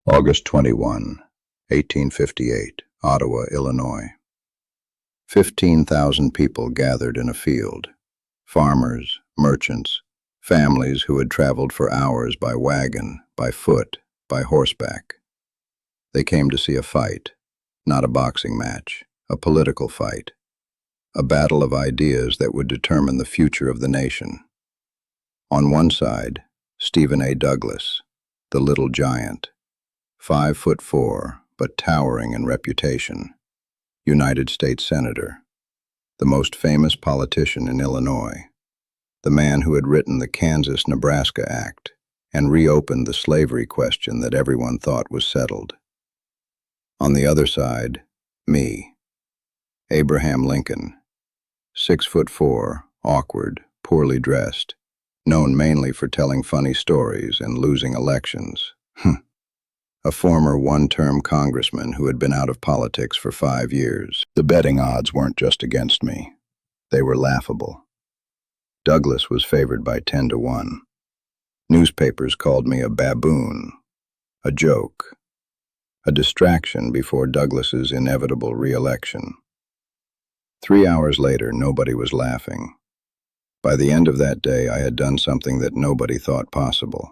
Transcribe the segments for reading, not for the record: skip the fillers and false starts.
August 21, 1858, Ottawa, Illinois. 15,000 people gathered in a field. Farmers, merchants, families who had traveled for hours by wagon, by foot, by horseback. They came to see a fight, not a boxing match, a political fight, a battle of ideas that would determine the future of the nation. On one side, Stephen A. Douglas, the little giant, 5'4", but towering in reputation, United States Senator, the most famous politician in Illinois, the man who had written the Kansas-Nebraska Act and reopened the slavery question that everyone thought was settled. On the other side, me, Abraham Lincoln, 6'4", awkward, poorly dressed, known mainly for telling funny stories and losing elections. A former one-term congressman who had been out of politics for 5 years. The betting odds weren't just against me. They were laughable. Douglas was favored by 10-1. Newspapers called me a baboon, a joke, a distraction before Douglas's inevitable re-election. 3 hours later, nobody was laughing. By the end of that day, I had done something that nobody thought possible.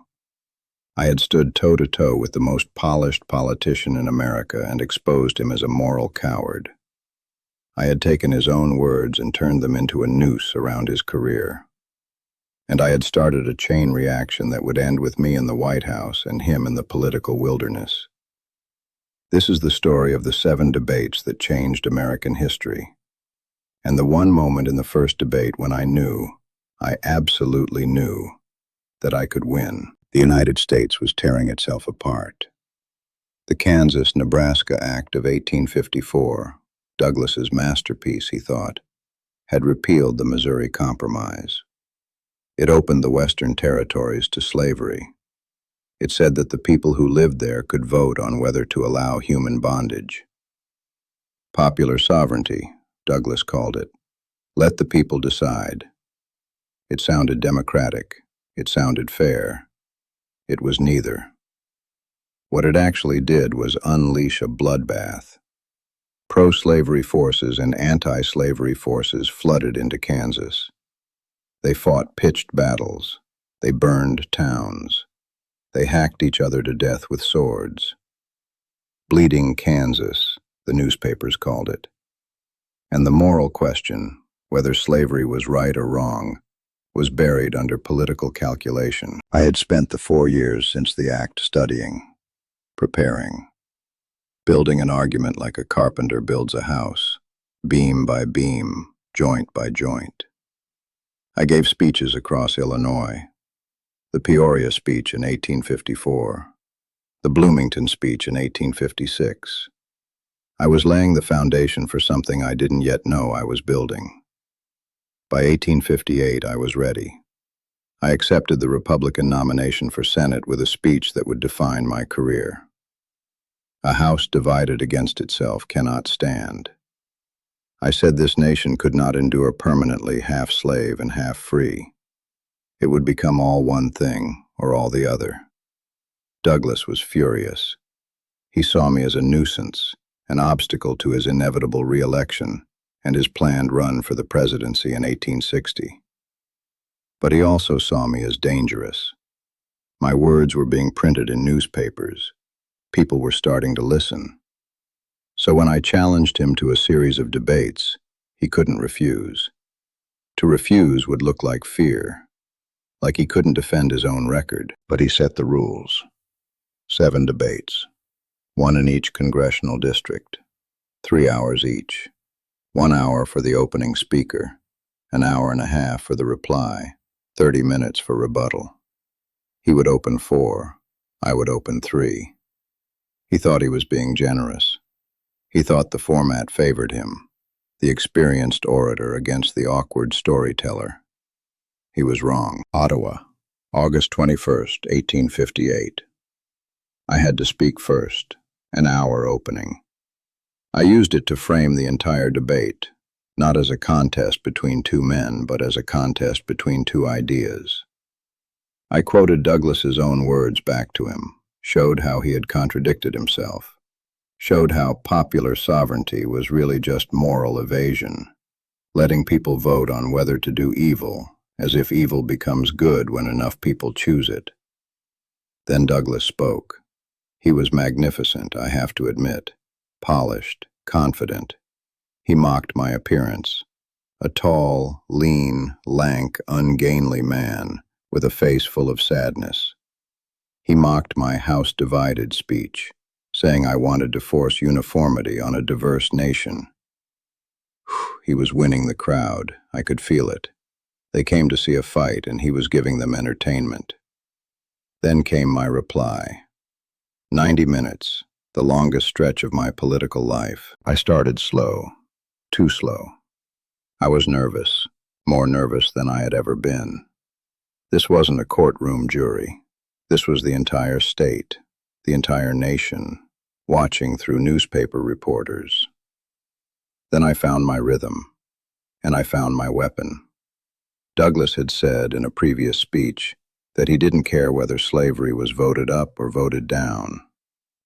I had stood toe-to-toe with the most polished politician in America and exposed him as a moral coward. I had taken his own words and turned them into a noose around his career. And I had started a chain reaction that would end with me in the White House and him in the political wilderness. This is the story of the 7 debates that changed American history. And the one moment in the first debate when I absolutely knew, that I could win. The United States was tearing itself apart. The Kansas-Nebraska Act of 1854, Douglas's masterpiece, he thought, had repealed the Missouri Compromise. It opened the Western territories to slavery. It said that the people who lived there could vote on whether to allow human bondage. Popular sovereignty, Douglas called it. Let the people decide. It sounded democratic. It sounded fair. It was neither. What it actually did was unleash a bloodbath. Pro-slavery forces and anti-slavery forces flooded into Kansas. They fought pitched battles. They burned towns. They hacked each other to death with swords. Bleeding Kansas, the newspapers called it. And the moral question, whether slavery was right or wrong, was buried under political calculation. I had spent the 4 years since the act studying, preparing, building an argument like a carpenter builds a house, beam by beam, joint by joint. I gave speeches across Illinois, the Peoria speech in 1854, the Bloomington speech in 1856. I was laying the foundation for something I didn't yet know I was building. By 1858, I was ready. I accepted the Republican nomination for Senate with a speech that would define my career. A house divided against itself cannot stand. I said this nation could not endure permanently half slave and half free. It would become all one thing or all the other. Douglas was furious. He saw me as a nuisance, an obstacle to his inevitable re-election and his planned run for the presidency in 1860. But he also saw me as dangerous. My words were being printed in newspapers. People were starting to listen. So when I challenged him to a series of debates, he couldn't refuse. To refuse would look like fear, like he couldn't defend his own record. But he set the rules. 7 debates, 1 in each congressional district, 3 hours each. 1 hour for the opening speaker, an hour and a half for the reply, 30 minutes for rebuttal. He would open 4, I would open 3. He thought he was being generous. He thought the format favored him, the experienced orator against the awkward storyteller. He was wrong. Ottawa, August 21st, 1858. I had to speak first, an hour opening. I used it to frame the entire debate, not as a contest between 2 men, but as a contest between 2 ideas. I quoted Douglas's own words back to him, showed how he had contradicted himself, showed how popular sovereignty was really just moral evasion, letting people vote on whether to do evil, as if evil becomes good when enough people choose it. Then Douglas spoke. He was magnificent, I have to admit, polished, confident. He mocked my appearance. A tall, lean, lank, ungainly man with a face full of sadness. He mocked my House divided speech, saying I wanted to force uniformity on a diverse nation. He was winning the crowd. I could feel it. They came to see a fight, and he was giving them entertainment. Then came my reply. 90 minutes, the longest stretch of my political life. I started slow, too slow. I was nervous, more nervous than I had ever been. This wasn't a courtroom jury. This was the entire state, the entire nation, watching through newspaper reporters. Then I found my rhythm, and I found my weapon. Douglas had said in a previous speech that he didn't care whether slavery was voted up or voted down,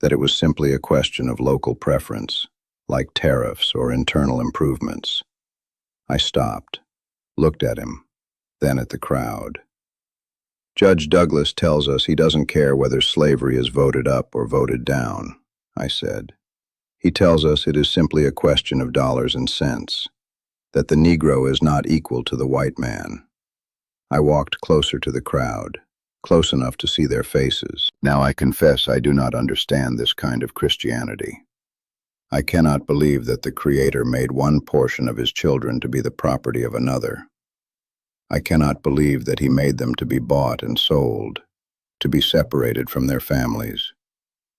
that it was simply a question of local preference, like tariffs or internal improvements. I stopped, looked at him, then at the crowd. Judge Douglas tells us he doesn't care whether slavery is voted up or voted down, I said. He tells us it is simply a question of dollars and cents, that the Negro is not equal to the white man. I walked closer to the crowd, close enough to see their faces. Now I confess I do not understand this kind of Christianity. I cannot believe that the Creator made one portion of his children to be the property of another. I cannot believe that he made them to be bought and sold, to be separated from their families,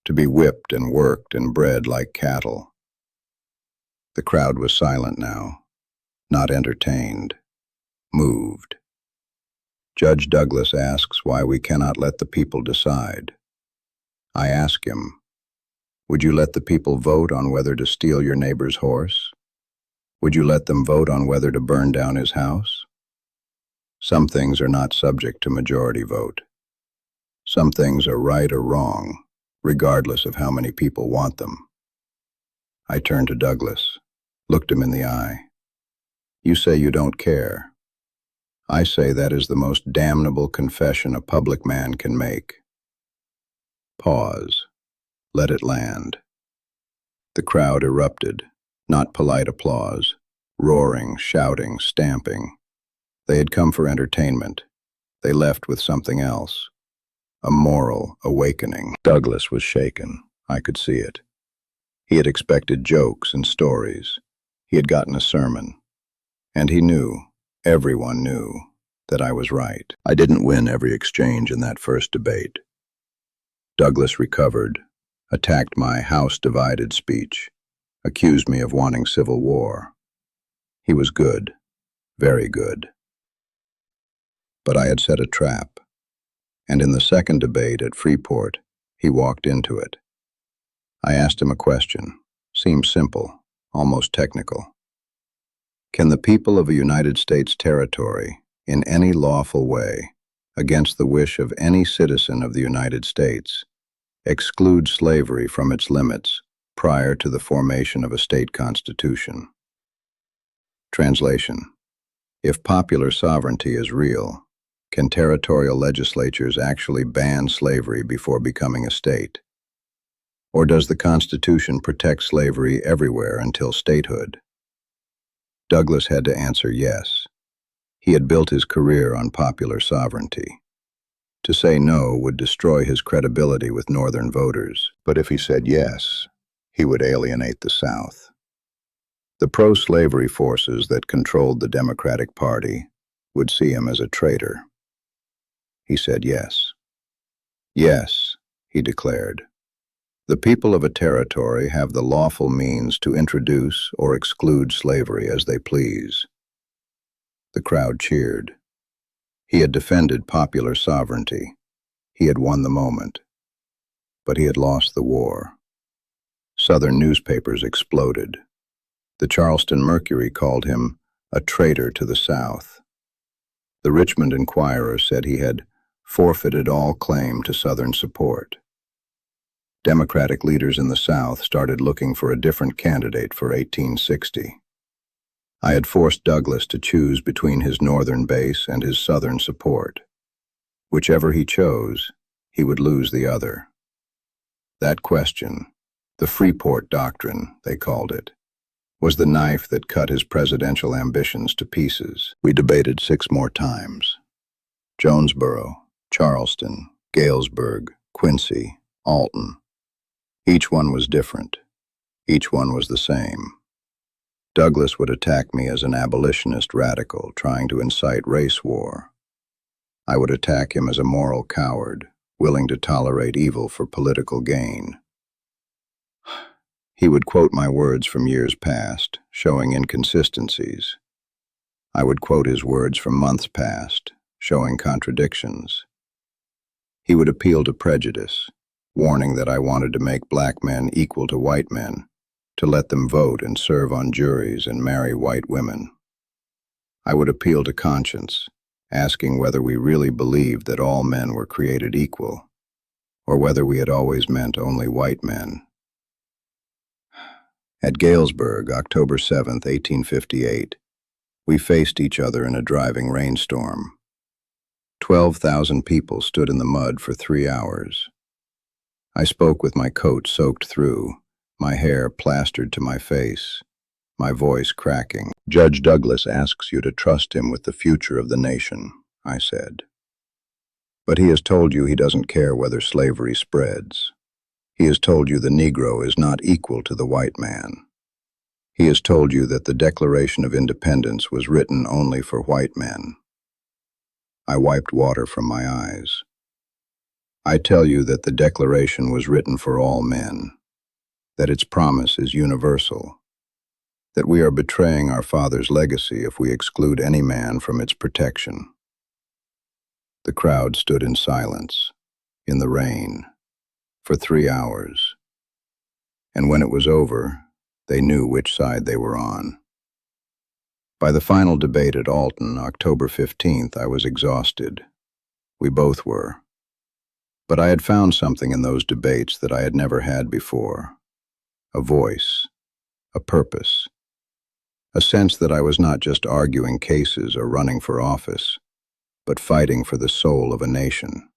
to be whipped and worked and bred like cattle. The crowd was silent now, not entertained, moved. Judge Douglas asks why we cannot let the people decide. I ask him, would you let the people vote on whether to steal your neighbor's horse? Would you let them vote on whether to burn down his house? Some things are not subject to majority vote. Some things are right or wrong, regardless of how many people want them. I turned to Douglas, looked him in the eye. You say you don't care. I say that is the most damnable confession a public man can make. Pause. Let it land. The crowd erupted, not polite applause, roaring, shouting, stamping. They had come for entertainment. They left with something else. A moral awakening. Douglas was shaken. I could see it. He had expected jokes and stories. He had gotten a sermon. And he knew, everyone knew, that I was right. I didn't win every exchange in that first debate. Douglas recovered, attacked my House divided speech, accused me of wanting civil war. He was good, very good. But I had set a trap, and in the second debate at Freeport, he walked into it. I asked him a question, seemed simple, almost technical. Can the people of a United States territory, in any lawful way, against the wish of any citizen of the United States, exclude slavery from its limits prior to the formation of a state constitution? Translation: if popular sovereignty is real, can territorial legislatures actually ban slavery before becoming a state? Or does the Constitution protect slavery everywhere until statehood? Douglas had to answer yes. He had built his career on popular sovereignty. To say no would destroy his credibility with Northern voters, but if he said yes, he would alienate the South. The pro-slavery forces that controlled the Democratic Party would see him as a traitor. He said yes. Yes, he declared. The people of a territory have the lawful means to introduce or exclude slavery as they please. The crowd cheered. He had defended popular sovereignty. He had won the moment. But he had lost the war. Southern newspapers exploded. The Charleston Mercury called him a traitor to the South. The Richmond Enquirer said he had forfeited all claim to Southern support. Democratic leaders in the South started looking for a different candidate for 1860. I had forced Douglas to choose between his northern base and his southern support. Whichever he chose, he would lose the other. That question, the Freeport Doctrine, they called it, was the knife that cut his presidential ambitions to pieces. We debated 6 more times. Jonesboro, Charleston, Galesburg, Quincy, Alton. Each one was different. Each one was the same. Douglas would attack me as an abolitionist radical trying to incite race war. I would attack him as a moral coward, willing to tolerate evil for political gain. He would quote my words from years past, showing inconsistencies. I would quote his words from months past, showing contradictions. He would appeal to prejudice, warning that I wanted to make black men equal to white men, to let them vote and serve on juries and marry white women. I would appeal to conscience, asking whether we really believed that all men were created equal, or whether we had always meant only white men. At Galesburg, October 7, 1858, we faced each other in a driving rainstorm. 12,000 people stood in the mud for 3 hours. I spoke with my coat soaked through, my hair plastered to my face, my voice cracking. "Judge Douglas asks you to trust him with the future of the nation," I said. "But he has told you he doesn't care whether slavery spreads. He has told you the Negro is not equal to the white man. He has told you that the Declaration of Independence was written only for white men." I wiped water from my eyes. "I tell you that the Declaration was written for all men, that its promise is universal, that we are betraying our father's legacy if we exclude any man from its protection." The crowd stood in silence, in the rain, for 3 hours. And when it was over, they knew which side they were on. By the final debate at Alton, October 15th, I was exhausted. We both were. But I had found something in those debates that I had never had before. A voice, a purpose, a sense that I was not just arguing cases or running for office, but fighting for the soul of a nation.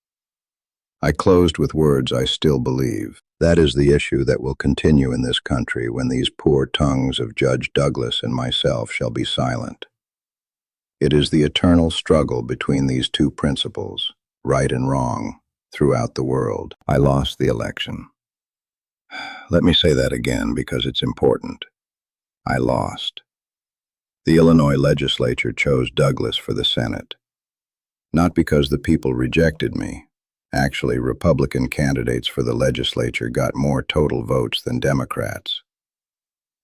I closed with words I still believe. That is the issue that will continue in this country when these poor tongues of Judge Douglas and myself shall be silent. It is the eternal struggle between these two principles, right and wrong, throughout the world. I lost the election. Let me say that again because it's important. I lost. The Illinois legislature chose Douglas for the Senate. Not because the people rejected me. Actually, Republican candidates for the legislature got more total votes than Democrats.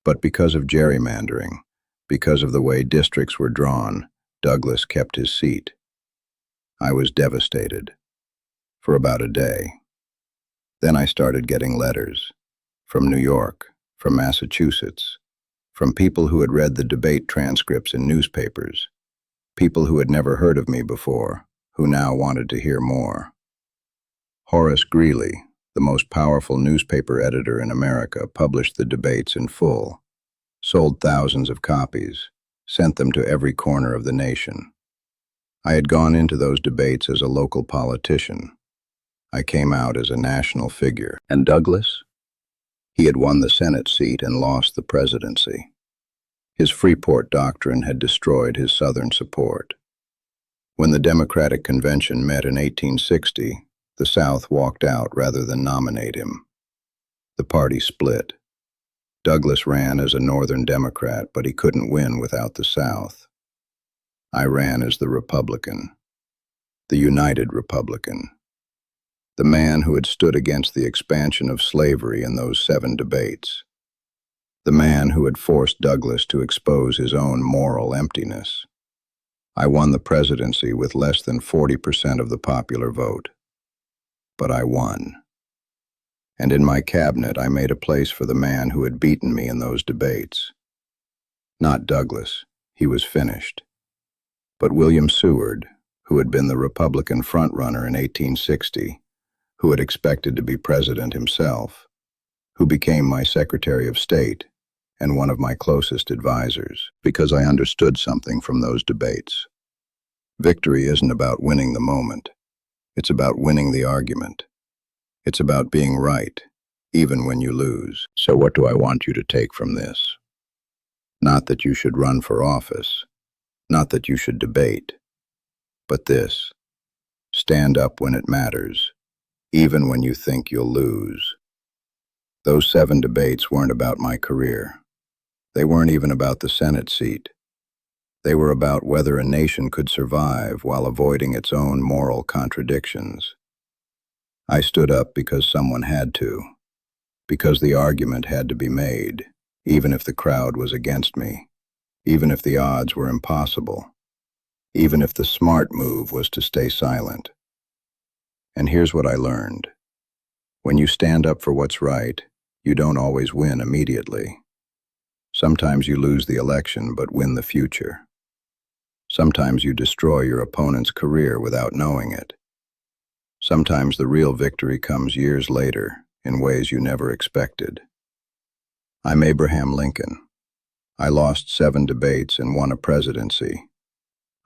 But because of gerrymandering, because of the way districts were drawn, Douglas kept his seat. I was devastated. For about a day. Then I started getting letters. From New York, from Massachusetts, from people who had read the debate transcripts in newspapers, people who had never heard of me before, who now wanted to hear more. Horace Greeley, the most powerful newspaper editor in America, published the debates in full, sold thousands of copies, sent them to every corner of the nation. I had gone into those debates as a local politician. I came out as a national figure. And Douglas? He had won the Senate seat and lost the presidency. His Freeport Doctrine had destroyed his Southern support. When the Democratic Convention met in 1860, the South walked out rather than nominate him. The party split. Douglas ran as a Northern Democrat, but he couldn't win without the South. I ran as the Republican, the United Republican, the man who had stood against the expansion of slavery in those 7 debates, the man who had forced Douglas to expose his own moral emptiness. I won the presidency with less than 40% of the popular vote. But I won. And in my cabinet I made a place for the man who had beaten me in those debates. Not Douglas, he was finished. But William Seward, who had been the Republican frontrunner in 1860, who had expected to be president himself, who became my Secretary of State and one of my closest advisors, because I understood something from those debates. Victory isn't about winning the moment. It's about winning the argument. It's about being right, even when you lose. So what do I want you to take from this? Not that you should run for office, not that you should debate, but this: stand up when it matters, even when you think you'll lose. Those 7 debates weren't about my career. They weren't even about the Senate seat. They were about whether a nation could survive while avoiding its own moral contradictions. I stood up because someone had to, because the argument had to be made, even if the crowd was against me, even if the odds were impossible, even if the smart move was to stay silent. And here's what I learned. When you stand up for what's right, you don't always win immediately. Sometimes you lose the election but win the future. Sometimes you destroy your opponent's career without knowing it. Sometimes the real victory comes years later in ways you never expected. I'm Abraham Lincoln. I lost 7 debates and won a presidency.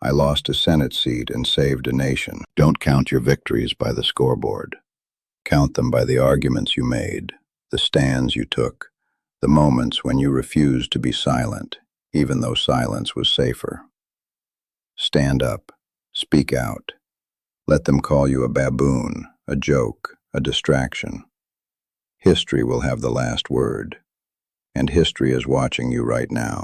I lost a Senate seat and saved a nation. Don't count your victories by the scoreboard. Count them by the arguments you made, the stands you took, the moments when you refused to be silent, even though silence was safer. Stand up. Speak out. Let them call you a baboon, a joke, a distraction. History will have the last word, and history is watching you right now.